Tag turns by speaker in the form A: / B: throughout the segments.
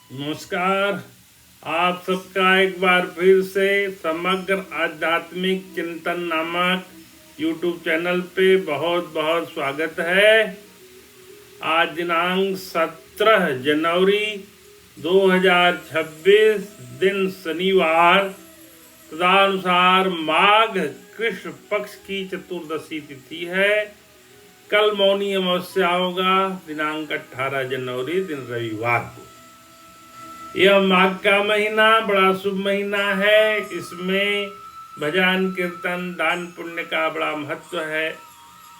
A: नमस्कार। आप सबका एक बार फिर से समग्र आध्यात्मिक चिंतन नामक YouTube चैनल पे बहुत बहुत स्वागत है। आज दिनांक 17 जनवरी 2026 दिन शनिवार, तदनुसार माघ कृष्ण पक्ष की चतुर्दशी तिथि है। कल मौनी अमावस्या होगा दिनांक 18 जनवरी दिन रविवार को। यह माघ का महीना बड़ा शुभ महीना है। इसमें भजन कीर्तन दान पुण्य का बड़ा महत्व है।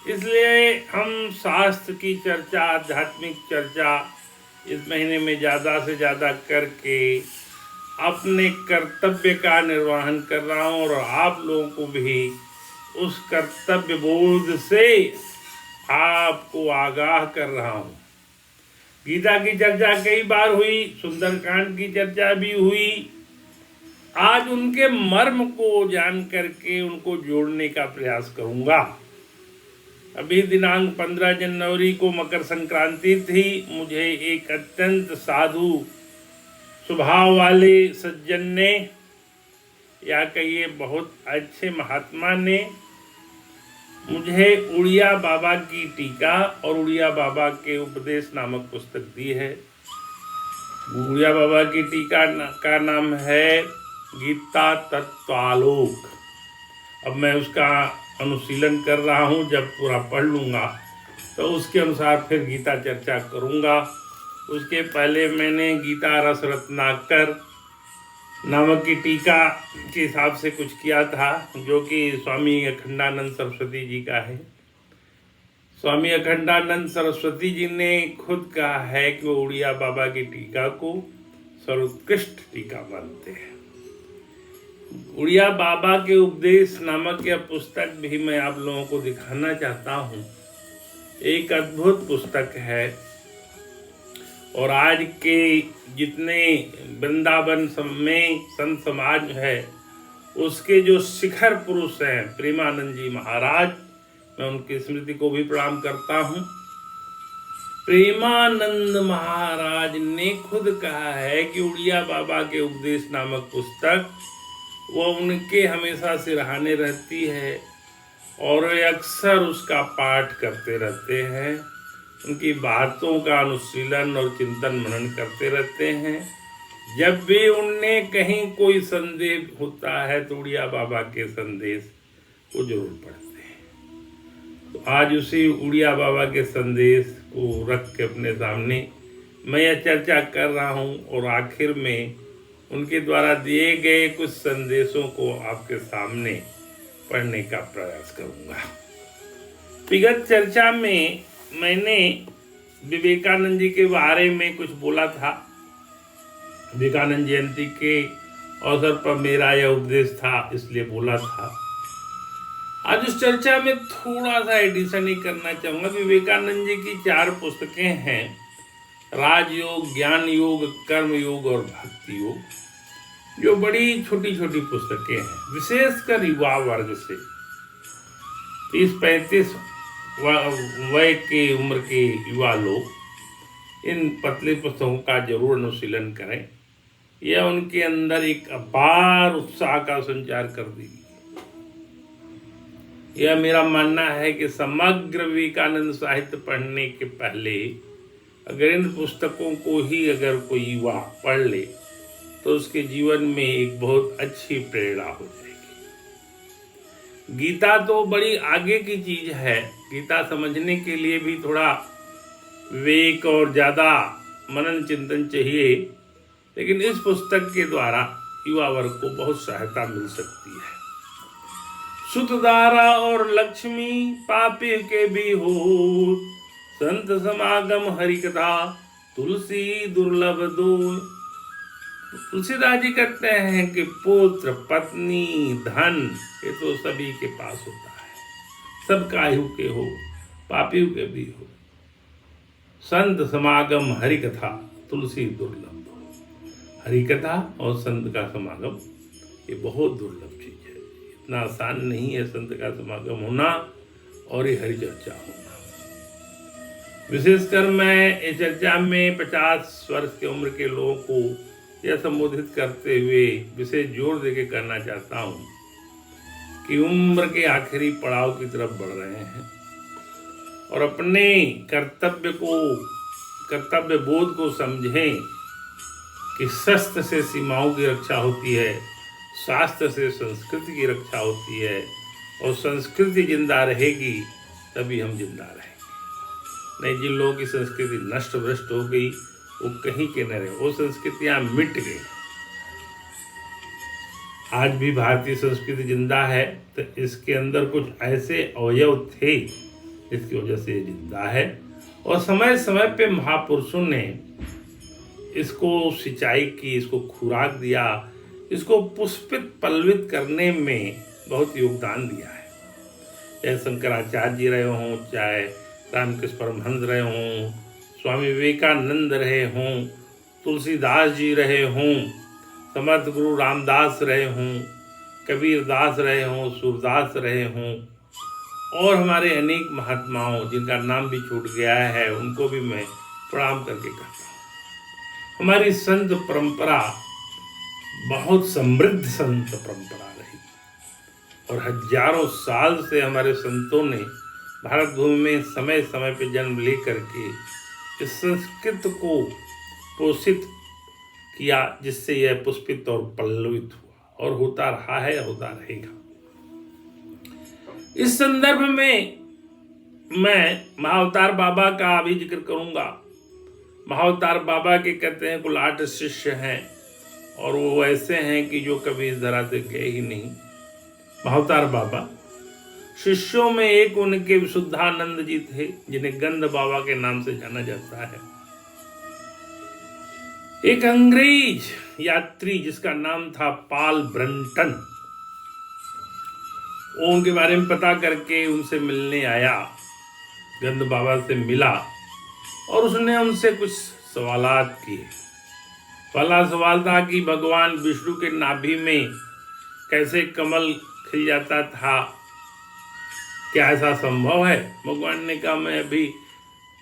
A: इसलिए हम शास्त्र की चर्चा, आध्यात्मिक चर्चा इस महीने में ज़्यादा से ज़्यादा करके अपने कर्तव्य का निर्वहन कर रहा हूँ और आप लोगों को भी उस कर्तव्य बोध से आपको आगाह कर रहा हूँ। गीता की चर्चा कई बार हुई, सुंदरकांड की चर्चा भी हुई। आज उनके मर्म को जान करके उनको जोड़ने का प्रयास करूंगा। अभी दिनांक 15 जनवरी को मकर संक्रांति थी। मुझे एक अत्यंत साधु स्वभाव वाले सज्जन ने, या कहिए बहुत अच्छे महात्मा ने, मुझे उड़िया बाबा की टीका और उड़िया बाबा के उपदेश नामक पुस्तक दी है। उड़िया बाबा की टीका का नाम है गीता तत्वालोक। अब मैं उसका अनुशीलन कर रहा हूँ। जब पूरा पढ़ लूँगा तो उसके अनुसार फिर गीता चर्चा करूँगा। उसके पहले मैंने गीता रस रत्नाकर नामक की टीका के हिसाब से कुछ किया था, जो कि स्वामी अखंडानंद सरस्वती जी का है। स्वामी अखंडानंद सरस्वती जी ने खुद कहा है कि वो उड़िया बाबा की टीका को सर्वोत्कृष्ट टीका मानते हैं। उड़िया बाबा के उपदेश नामक यह पुस्तक भी मैं आप लोगों को दिखाना चाहता हूँ। एक अद्भुत पुस्तक है और आज के जितने वृंदावन में संत समाज है उसके जो शिखर पुरुष हैं प्रेमानंद जी महाराज, मैं उनकी स्मृति को भी प्रणाम करता हूँ। प्रेमानंद महाराज ने खुद कहा है कि उड़िया बाबा के उपदेश नामक पुस्तक वो उनके हमेशा सिरहाने रहती है और वे अक्सर उसका पाठ करते रहते हैं। उनकी बातों का अनुशीलन और चिंतन मनन करते रहते हैं। जब भी उनने कहीं कोई संदेश होता है तो उड़िया बाबा के संदेश को जरूर पढ़ते हैं। तो आज उसी उड़िया बाबा के संदेश को रख के अपने सामने मैं यह चर्चा कर रहा हूँ और आखिर में उनके द्वारा दिए गए कुछ संदेशों को आपके सामने पढ़ने का प्रयास करूँगा। विगत चर्चा में मैंने विवेकानंद जी के बारे में कुछ बोला था। विवेकानंद जयंती के अवसर पर मेरा यह उपदेश था, इसलिए बोला था। आज उस चर्चा में थोड़ा सा एडिशन ही करना चाहूँगा। विवेकानंद जी की 4 पुस्तकें हैं, राजयोग, ज्ञान योग, कर्म योग और भक्ति योग, जो बड़ी छोटी छोटी पुस्तकें हैं। विशेषकर युवा वर्ग से 30-35 वय के उम्र के युवा लोग इन पतली पुस्तकों का जरूर अनुशीलन करें। यह उनके अंदर एक अपार उत्साह का संचार कर देगी। यह मेरा मानना है कि समग्र विवेकानंद साहित्य पढ़ने के पहले अगर इन पुस्तकों को ही अगर कोई युवा पढ़ ले तो उसके जीवन में एक बहुत अच्छी प्रेरणा हो जाएगी। गीता तो बड़ी आगे की चीज है। गीता समझने के लिए भी थोड़ा विवेक और ज़्यादा मनन चिंतन चाहिए, लेकिन इस पुस्तक के द्वारा युवा वर्ग को बहुत सहायता मिल सकती है। सुतदारा और लक्ष्मी पापी के भी हो, संत समागम हरि कथा तुलसी दुर्लभ दो। तुलसीदास जी कहते हैं कि पुत्र, पत्नी, धन ये तो सभी के पास होता है, सब कायु के हो, पापियों के भी हो। संत समागम हरि कथा तुलसी दुर्लभ दो। हरि कथा और संत का समागम ये बहुत दुर्लभ चीज है। इतना आसान नहीं है संत का समागम होना और ये हरि चर्चा होना। विशेषकर मैं इस चर्चा में 50 वर्ष की उम्र के लोगों को यह संबोधित करते हुए विशेष जोर देके करना चाहता हूँ कि उम्र के आखिरी पड़ाव की तरफ बढ़ रहे हैं और अपने कर्तव्य बोध को समझें कि शस्त्र से सीमाओं की रक्षा होती है, शास्त्र से संस्कृति की रक्षा होती है और संस्कृति जिंदा रहेगी तभी हम जिंदा रहेंगे। नहीं, जिन लोगों की संस्कृति नष्ट भ्रष्ट हो गई वो कहीं के न रहे, वो संस्कृतियां मिट गई। आज भी भारतीय संस्कृति जिंदा है तो इसके अंदर कुछ ऐसे अवयव थे जिसकी वजह से ये जिंदा है और समय समय पे महापुरुषों ने इसको सिंचाई की, इसको खुराक दिया, इसको पुष्पित पल्लवित करने में बहुत योगदान दिया है। चाहे शंकराचार्य जी रहे हों, चाहे रामकृष्ण परमहंस रहे हों, स्वामी विवेकानंद रहे हों, तुलसीदास जी रहे हों, समर्थ गुरु रामदास रहे हों, कबीरदास रहे हों, सूरदास रहे हों और हमारे अनेक महात्माओं जिनका नाम भी छूट गया है उनको भी मैं प्रणाम करके कहता हूँ। हमारी संत परंपरा बहुत समृद्ध संत परंपरा रही और हजारों साल से हमारे संतों ने भारत भूमि में समय समय पर जन्म लेकर के इस संस्कृत को पोषित किया, जिससे यह पुष्पित और पल्लवित हुआ और होता रहा है, होता रहेगा। इस संदर्भ में मैं महाअवतार बाबा का भी जिक्र करूंगा। महाअवतार बाबा के कहते हैं कुल 8 शिष्य हैं और वो ऐसे हैं कि जो कभी इस धरा से गए ही नहीं। महाअवतार बाबा शिष्यों में एक उनके विशुद्धानंद जी थे जिन्हें गंध बाबा के नाम से जाना जाता है। एक अंग्रेज यात्री जिसका नाम था पॉल ब्रंटन, वो उनके बारे में पता करके उनसे मिलने आया, गंध बाबा से मिला और उसने उनसे कुछ सवालात किए। पहला सवाल था कि भगवान विष्णु के नाभि में कैसे कमल खिल जाता था, क्या ऐसा संभव है? भगवान ने कहा मैं अभी,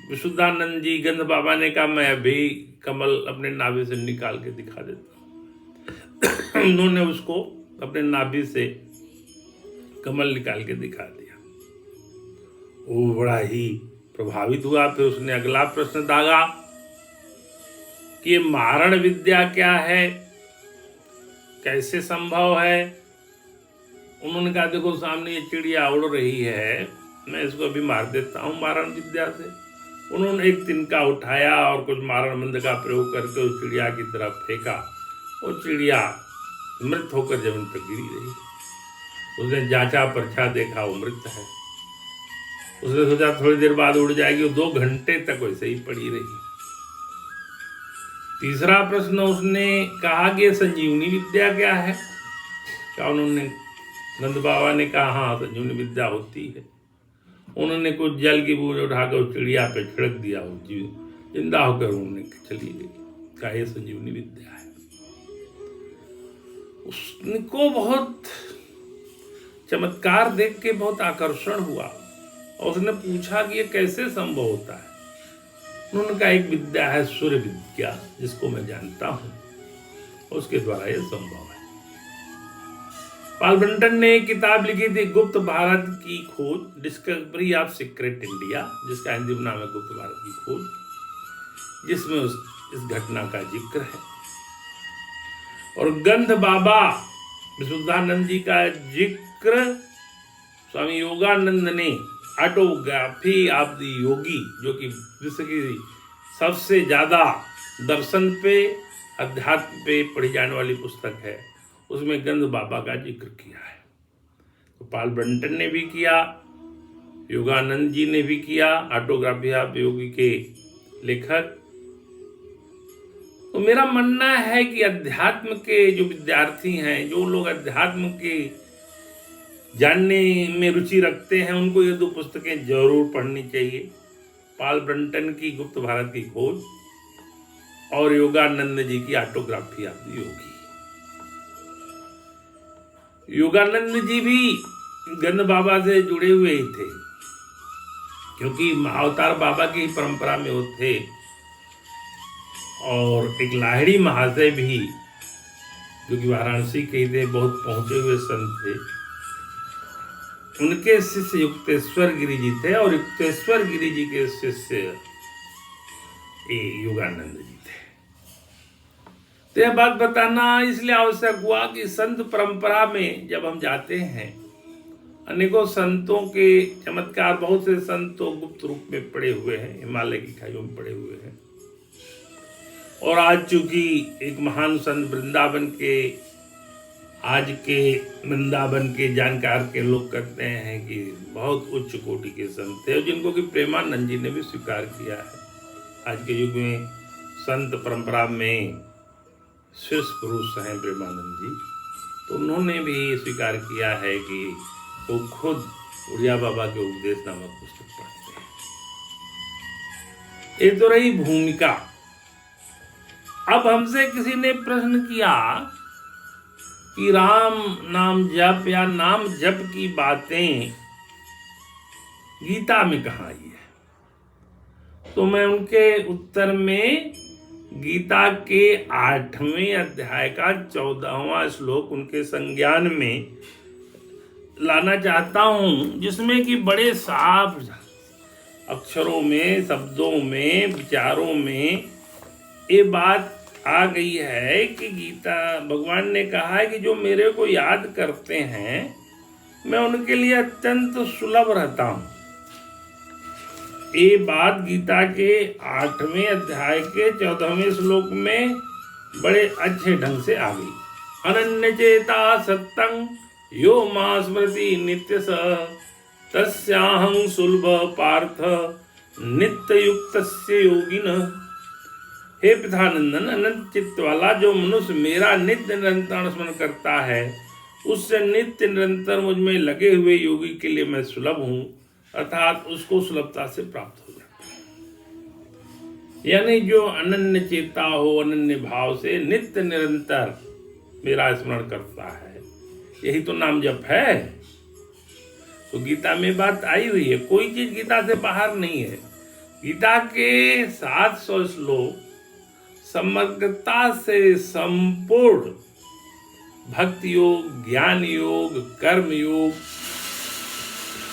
A: विशुद्धानंद जी गंध बाबा ने कहा मैं अभी कमल अपने नाभि से निकाल के दिखा देता हूँ। उन्होंने उसको अपने नाभि से कमल निकाल के दिखा दिया। वो बड़ा ही प्रभावित हुआ। फिर उसने अगला प्रश्न दागा कि ये मारण विद्या क्या है, कैसे संभव है? उन्होंने कहा देखो सामने ये चिड़िया उड़ रही है, मैं इसको अभी मार देता हूँ मारण विद्या से। उन्होंने एक तिनका उठाया और कुछ मारण मंत्र का प्रयोग करके उस चिड़िया की तरफ फेंका। वो चिड़िया मृत होकर जमीन पर गिरी रही। उसने जांचा परछा, देखा वो मृत है। उसने सोचा थोड़ी देर बाद उड़ जाएगी, वो 2 घंटे तक वैसे ही पड़ी रही। तीसरा प्रश्न उसने कहा कि संजीवनी विद्या क्या है? क्या उन्होंने गंध बाबा ने कहा हाँ संजीवनी विद्या होती है। उन्होंने कुछ जल की बूंद उठाकर उस चिड़िया पे छिड़क दिया, वो जिंदा होकर उन्होंने चली गई। कहा यह संजीवनी विद्या है। उसको बहुत चमत्कार देख के बहुत आकर्षण हुआ और उसने पूछा कि ये कैसे संभव होता है? उन्होंने कहा एक विद्या है सूर्य विद्या, जिसको मैं जानता हूं, उसके द्वारा यह संभव है। पॉल ब्रंटन ने एक किताब लिखी थी गुप्त भारत की खोज, डिस्कवरी ऑफ सीक्रेट इंडिया, जिसका हिंदी में नाम है गुप्त भारत की खोज, जिसमें इस घटना का जिक्र है। और गंध बाबा विशुद्धानंद जी का जिक्र स्वामी योगानंद ने ऑटोग्राफी ऑफ द योगी, जो कि विश्व की सबसे ज्यादा दर्शन पे अध्यात्म पे पढ़ी जाने वाली पुस्तक है, उसमें गंध बाबा का जिक्र किया है। तो पॉल ब्रंटन ने भी किया, योगानंद जी ने भी किया, ऑटोग्राफी ऑफ योगी के लेखक। तो मेरा मानना है कि अध्यात्म के जो विद्यार्थी हैं, जो लोग अध्यात्म के जानने में रुचि रखते हैं, उनको ये 2 पुस्तकें जरूर पढ़नी चाहिए। पॉल ब्रंटन की गुप्त भारत की खोज और योगानंद जी की ऑटोग्राफी ऑफ द योगी। योगानंद जी भी गंध बाबा से जुड़े हुए ही थे क्योंकि महाअवतार बाबा की परंपरा में वो थे। और एक लाहिड़ी महाशय भी, जो कि वाराणसी के ही थे, बहुत पहुंचे हुए संत थे, उनके शिष्य युक्तेश्वर गिरी जी थे, और युक्तेश्वर गिरी जी के शिष्य योगानंद जी थे। तो यह बात बताना इसलिए आवश्यक हुआ कि संत परंपरा में जब हम जाते हैं, अनेकों संतों के चमत्कार, बहुत से संत तो गुप्त रूप में पड़े हुए हैं, हिमालय की खाइयों में पड़े हुए हैं। और आज चूंकि एक महान संत वृंदावन के जानकार के लोग कहते हैं कि बहुत उच्च कोटि के संत थे, जिनको कि प्रेमानंद जी ने भी स्वीकार किया है। आज के युग में संत परंपरा में शीर्ष पुरुष हैं प्रेमानंद जी, तो उन्होंने भी स्वीकार किया है कि वो खुद उड़िया बाबा के उपदेश नामक पुस्तक पढ़ते हैं। ये तो रही भूमिका। अब हमसे किसी ने प्रश्न किया कि राम नाम जप या नाम जप की बातें गीता में कहाँ आई है। तो मैं उनके उत्तर में गीता के 8वें अध्याय का 14वां श्लोक उनके संज्ञान में लाना चाहता हूं, जिसमें कि बड़े साफ अक्षरों में, शब्दों में, विचारों में ये बात आ गई है कि गीता भगवान ने कहा है कि जो मेरे को याद करते हैं मैं उनके लिए अत्यंत सुलभ रहता हूं। ये बात गीता के 8वें अध्याय के 14वें श्लोक में बड़े अच्छे ढंग से आ गई। अनन्य चेता सत्तं यो मां स्मृति नित्य स तस्याहं सुलभ पार्थ नित्य युक्तस्य योगिनः। हे पितानंदन, अनंत चित्त वाला जो मनुष्य मेरा नित्य निरंतर स्मरण करता है, उससे नित्य निरंतर मुझ में लगे हुए योगी के लिए मैं सुलभ हूं, अर्थात उसको सुलभता से प्राप्त हो जाता है। यानी जो अनन्य चेता हो, अनन्य भाव से नित्य निरंतर मेरा स्मरण करता है, यही तो नाम जप है। तो गीता में बात आई हुई है, कोई चीज गीता से बाहर नहीं है। गीता के 700 श्लोक समग्रता से संपूर्ण भक्ति योग, ज्ञान योग, कर्म योग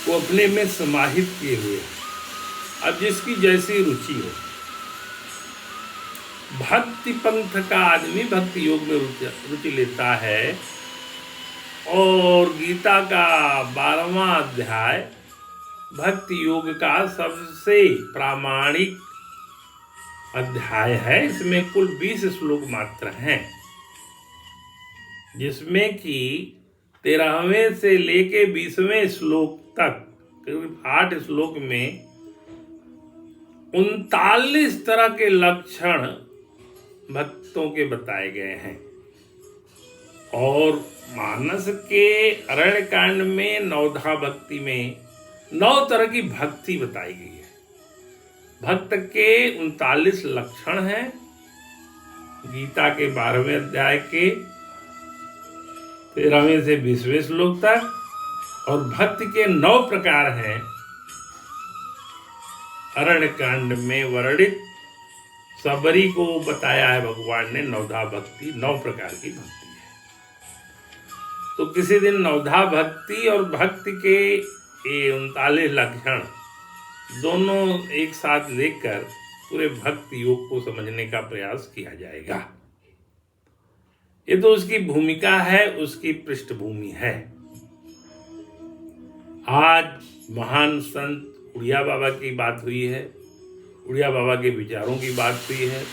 A: को अपने में समाहित किए हुए। अब जिसकी जैसी रुचि हो, भक्ति पंथ का आदमी भक्ति योग में रुचि लेता है, और गीता का 12वां अध्याय भक्ति योग का सबसे प्रामाणिक अध्याय है। इसमें कुल 20 श्लोक मात्र हैं, जिसमें कि 13वें से लेके 20वें श्लोक तक करीब 8 श्लोक में 39 तरह के लक्षण भक्तों के बताए गए हैं। और मानस के अरण्य कांड में नवधा भक्ति में 9 तरह की भक्ति बताई गई है। भक्त के 39 लक्षण हैं गीता के 12वें अध्याय के 13वें से 20वें श्लोक तक, और भक्त के 9 प्रकार हैं अरण्य कांड में वर्णित। सबरी को बताया है भगवान ने नवधा भक्ति, 9 प्रकार की भक्ति है। तो किसी दिन नवधा भक्ति और भक्ति के ये 39 लक्षण दोनों एक साथ लेकर पूरे भक्ति योग को समझने का प्रयास किया जाएगा। ये तो उसकी भूमिका है, उसकी पृष्ठभूमि है। आज महान संत उड़िया बाबा की बात हुई है, उड़िया बाबा के विचारों की बात हुई है,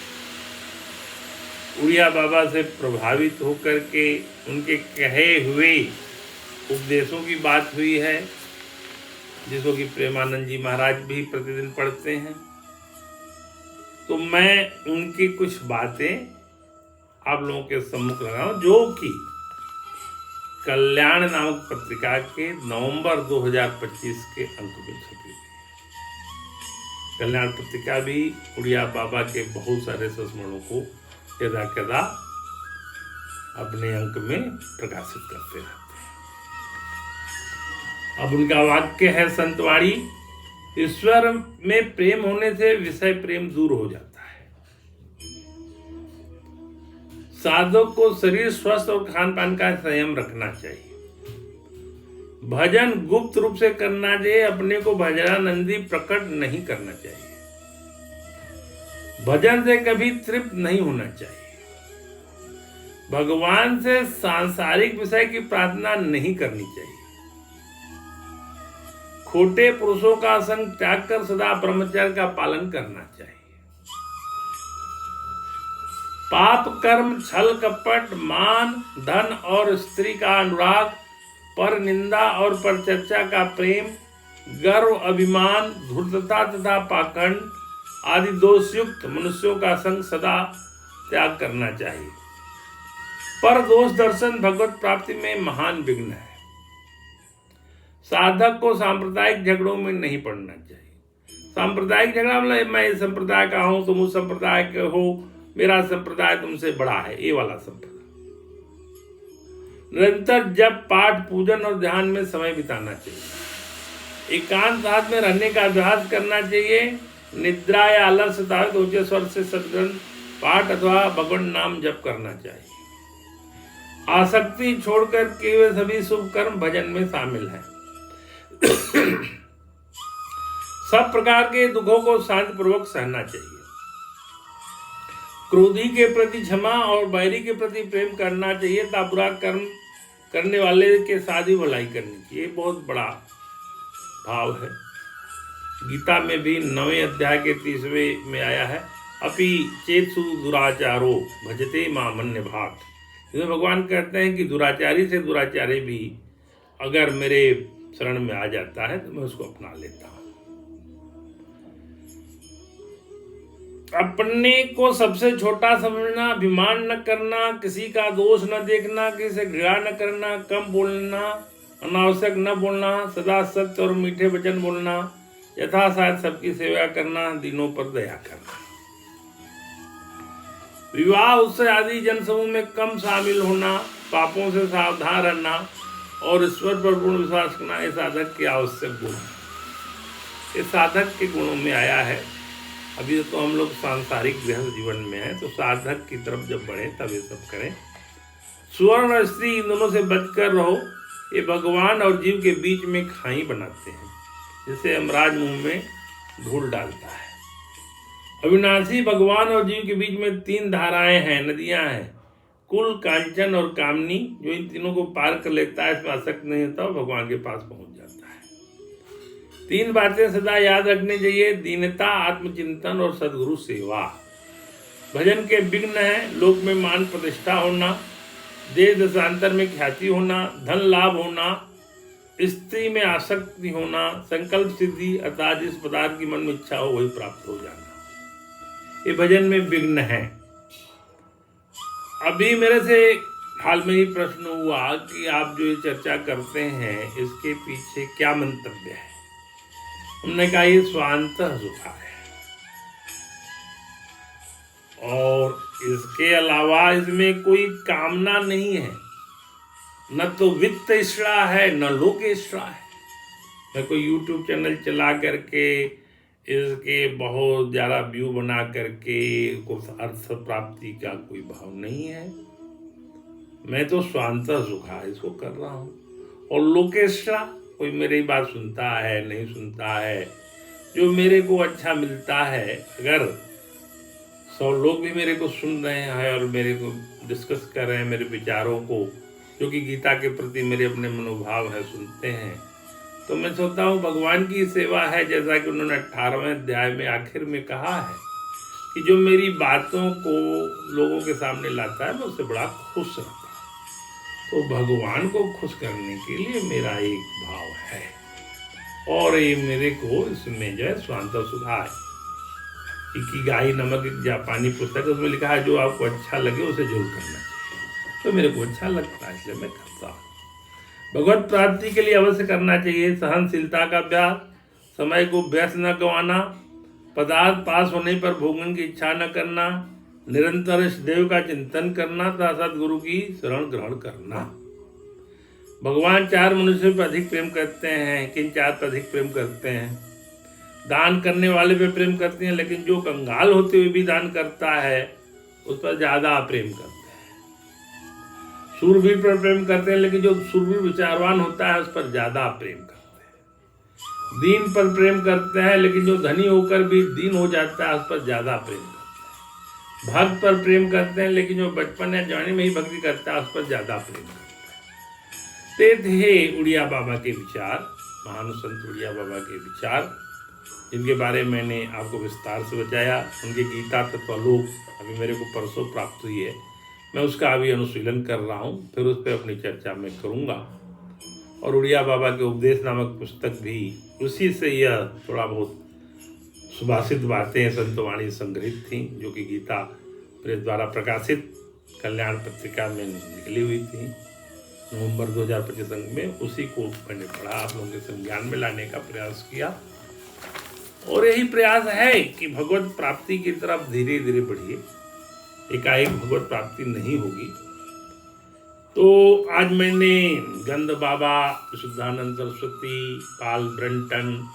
A: उड़िया बाबा से प्रभावित होकर के उनके कहे हुए उपदेशों की बात हुई है, जिसको कि प्रेमानंद जी महाराज भी प्रतिदिन पढ़ते हैं। तो मैं उनकी कुछ बातें आप लोगों के सम्मुख लगाऊं, जो कि कल्याण नामक पत्रिका के नवंबर 2025 के अंक में छपी हुई है। कल्याण पत्रिका भी उड़िया बाबा के बहुत सारे संस्मरणों को यदा कदा अपने अंक में प्रकाशित करते रहते हैं। अब उनका वाक्य है संतवाणी, ईश्वर में प्रेम होने से विषय प्रेम दूर हो जाता है। साधक को शरीर स्वस्थ और खान पान का संयम रखना चाहिए। भजन गुप्त रूप से करना चाहिए, अपने को भजनानंदी प्रकट नहीं करना चाहिए। भजन से कभी तृप्त नहीं होना चाहिए। भगवान से सांसारिक विषय की प्रार्थना नहीं करनी चाहिए। खोटे पुरुषों का संग त्याग कर सदा ब्रह्मचर्य का पालन करना चाहिए। पाप कर्म, छल कपट, मान, धन और स्त्री का अनुराग, पर निंदा और पर चर्चा का प्रेम, गर्व, अभिमान, धूर्तता तथा पाखंड आदि दोषयुक्त मनुष्यों का संग सदा त्याग करना चाहिए। पर दोष दर्शन भगवत प्राप्ति में महान विघ्न है। साधक को सांप्रदायिक झगड़ों में नहीं पड़ना चाहिए। सांप्रदायिक झगड़ा मतलब मैं इस संप्रदाय का हूं, तुम उस संप्रदाय के हो, मेरा संप्रदाय तुमसे बड़ा है, ये वाला संप्रदाय। निरंतर जप, पाठ, पूजन और ध्यान में समय बिताना चाहिए। एकांत साथ में रहने का अभ्यास करना चाहिए। निद्रा या आलस सतावे तो ऊंचे स्वर से सदग्रंथ पाठ अथवा भगवान नाम जप करना चाहिए। आसक्ति छोड़कर केवल सभी शुभ कर्म भजन में शामिल है। सब प्रकार के दुखों को शांति पूर्वक सहना चाहिए। क्रोधी के प्रति क्षमा और बैरी के प्रति प्रेम करना चाहिए। तथा बुरा कर्म करने वाले के साथ ही भलाई करनी चाहिए। बहुत बड़ा भाव है। गीता में भी 9वें अध्याय के 30वें में आया है, अपि चेतसु दुराचारो भजते मामन्य भाग। इसमें भगवान कहते हैं कि दुराचारी से दुराचारी भी अगर मेरे शरण में आ जाता है तो मैं उसको अपना लेता हूं। अपने को सबसे छोटा समझना, अभिमान न करना, किसी का दोष न देखना, किसी से घृणा न करना, कम बोलना, अनावश्यक न बोलना, सदा सत्य और मीठे वचन बोलना, यथासाथ सबकी सेवा करना, दीनों पर दया करना। विवाह उत्सव आदि जनसमूह में कम शामिल होना, पापों से सावधान रहना और ईश्वर पर पूर्ण विश्वास करना, ये साधक के आवश्यक गुण है। ये साधक के गुणों में आया है। अभी तो हम लोग सांसारिक गृहस्थ जीवन में हैं, तो साधक की तरफ जब बढ़े तब ये सब करें। स्वर्ण और स्त्री इन दोनों से बचकर रहो। ये भगवान और जीव के बीच में खाई बनाते हैं, जिसे यमराज मुंह में धूल डालता है। अविनाशी भगवान और जीव के बीच में 3 धाराएं हैं, नदियां हैं, कुल, कांचन और कामनी। जो इन तीनों को पार कर लेता है, इसमें आसक्त नहीं होता और भगवान के पास पहुंच जाता है। 3 बातें सदा याद रखनी चाहिए: दीनता, आत्मचिंतन और सद्गुरु सेवा। भजन के विघ्न है लोक में मान प्रतिष्ठा होना, देश देशांतर में ख्याति होना, धन लाभ होना, स्त्री में आसक्ति होना, संकल्प सिद्धि अर्थात जिस पदार्थ की मन में इच्छा हो वही प्राप्त हो जाना। ये भजन में विघ्न है। अभी मेरे से हाल में ही प्रश्न हुआ कि आप जो ये चर्चा करते हैं इसके पीछे क्या मंतव्य है। हमने कहा ये स्वांतः सुखा है और इसके अलावा इसमें कोई कामना नहीं है। न तो वित्त इष्टा है न लोक इष्टा है। मैं कोई YouTube चैनल चला करके इसके बहुत ज़्यादा व्यू बना करके कुछ अर्थ प्राप्ति का कोई भाव नहीं है। मैं तो स्वांतः सुखा इसको कर रहा हूँ। और लोकेशा कोई मेरी बात सुनता है नहीं सुनता है, जो मेरे को अच्छा मिलता है, अगर 100 लोग भी मेरे को सुन रहे हैं और मेरे को डिस्कस कर रहे हैं, मेरे विचारों को जो कि गीता के प्रति मेरे अपने मनोभाव है सुनते हैं, तो मैं सोचता हूँ भगवान की सेवा है। जैसा कि उन्होंने 18वें अध्याय में आखिर में कहा है कि जो मेरी बातों को लोगों के सामने लाता है मैं उससे बड़ा खुश रहता हूँ। तो भगवान को खुश करने के लिए मेरा एक भाव है और ये मेरे को इसमें जो है स्वांतः सुखा है। इकिगाई नामक एक जापानी पुस्तक है, उसमें लिखा है जो आपको अच्छा लगे उसे जरूर करना चाहिए। तो मेरे को अच्छा लगता है इसलिए मैं करता हूँ। भगवत प्राप्ति के लिए अवश्य करना चाहिए सहनशीलता का अभ्यास, समय को व्यर्थ न गंवाना, पदार्थ पास होने पर भोगन की इच्छा न करना, निरंतर इष्ट देव का चिंतन करना तथा सदगुरु की शरण ग्रहण करना। भगवान 4 मनुष्यों पर अधिक प्रेम करते हैं। किन 4 पर अधिक प्रेम करते हैं? दान करने वाले पे प्रेम करते हैं, लेकिन जो कंगाल होते हुए भी दान करता है उस पर ज्यादा प्रेम करते हैं। शूरवीर पर प्रेम करते हैं, लेकिन जो शूरवीर विचारवान होता है उस पर ज्यादा प्रेम करते हैं। दीन पर प्रेम करते हैं, लेकिन जो धनी होकर भी दीन हो जाता है उस पर ज्यादा प्रेम करते हैं। भक्त पर प्रेम करते हैं, लेकिन जो बचपन या जवानी में ही भक्ति करता है उस पर ज्यादा प्रेम करते हैं। ते थे उड़िया बाबा के विचार, महानुसंत उड़िया बाबा के विचार, जिनके बारे में मैंने आपको विस्तार से बताया। उनकी गीता तत्वालोक अभी मेरे को परसों प्राप्त हुई है, मैं उसका अभी अनुशीलन कर रहा हूँ, फिर उस पर अपनी चर्चा मैं करूँगा। और उड़िया बाबा के उपदेश नामक पुस्तक भी उसी से यह थोड़ा बहुत सुभाषित बातें संतवाणी संग्रहित थी, जो कि गीता प्रेस द्वारा प्रकाशित कल्याण पत्रिका में निकली हुई थी नवंबर 2025 अंक में। उसी को मैंने पढ़ा, आप लोगों के संज्ञान में लाने का प्रयास किया, और यही प्रयास है कि भगवत प्राप्ति की तरफ धीरे धीरे बढ़िए। एकाएक भगवत प्राप्ति नहीं होगी। तो आज मैंने गंध बाबा, शुद्धानंद सरस्वती, पाल ब्रंटन,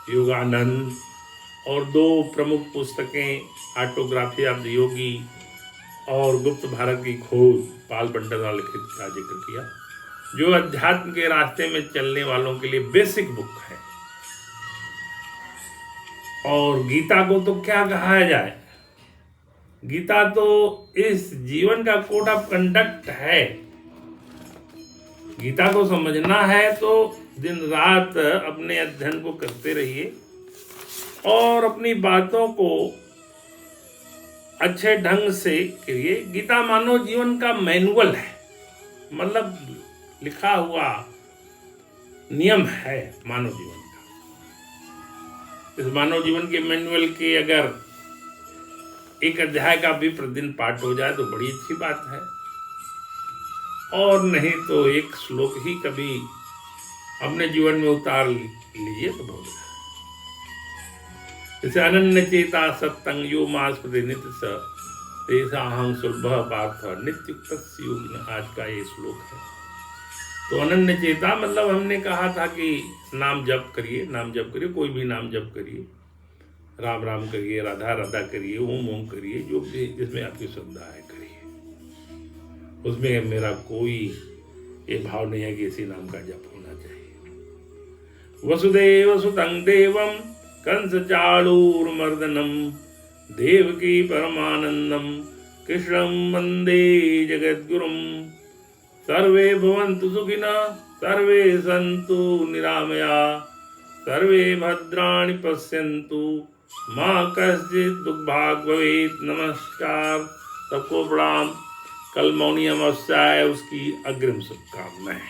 A: योगानंद और 2 प्रमुख पुस्तकें ऑटोग्राफी ऑफ द योगी और गुप्त भारत की खोज पाल ब्रंटन द्वारा लिखित का जिक्र किया, जो अध्यात्म के रास्ते में चलने वालों के लिए बेसिक बुक है। और गीता को तो क्या कहा जाए, गीता तो इस जीवन का कोड ऑफ कंडक्ट है। गीता को समझना है तो दिन रात अपने अध्ययन को करते रहिए और अपनी बातों को अच्छे ढंग से करिए। गीता मानव जीवन का मैनुअल है, मतलब लिखा हुआ नियम है मानव जीवन का। इस मानव जीवन के मैनुअल के अगर एक अध्याय का भी प्रतिदिन पाठ हो जाए तो बड़ी अच्छी बात है, और नहीं तो एक श्लोक ही कभी अपने जीवन में उतार लीजिए तो बहुत है। जैसे अनन्य चेता सत्संग यो मास नित्य स तेषाहं सुलभ पार्थ नित्युक्त योगिन, आज का ये श्लोक है। तो अनन्य चेता मतलब हमने कहा था कि नाम जप करिए, नाम जप करिए, कोई भी नाम जप करिए, राम राम करिए, राधा राधा करिए, ओम ओम करिए, जो भी जिसमें आपकी श्रद्धा है करिए। उसमें मेरा कोई ये भाव नहीं है कि इसी नाम का जप होना चाहिए। वसुदेव सुतं देवं कंस चाणूरमर्दनम देवकी परमानंदम कृष्णं वंदे जगद्गुरुम। सर्वे भवन्तु सुखिनः, सर्वे सन्तु निरामया, सर्वे भद्राणि पश्यन्तु, माँ कश्चित् दुर्भाग् भवेत्। नमस्कार, सबको प्रणाम। कल मौनी अमावस्या है, उसकी अग्रिम शुभकामनाएं।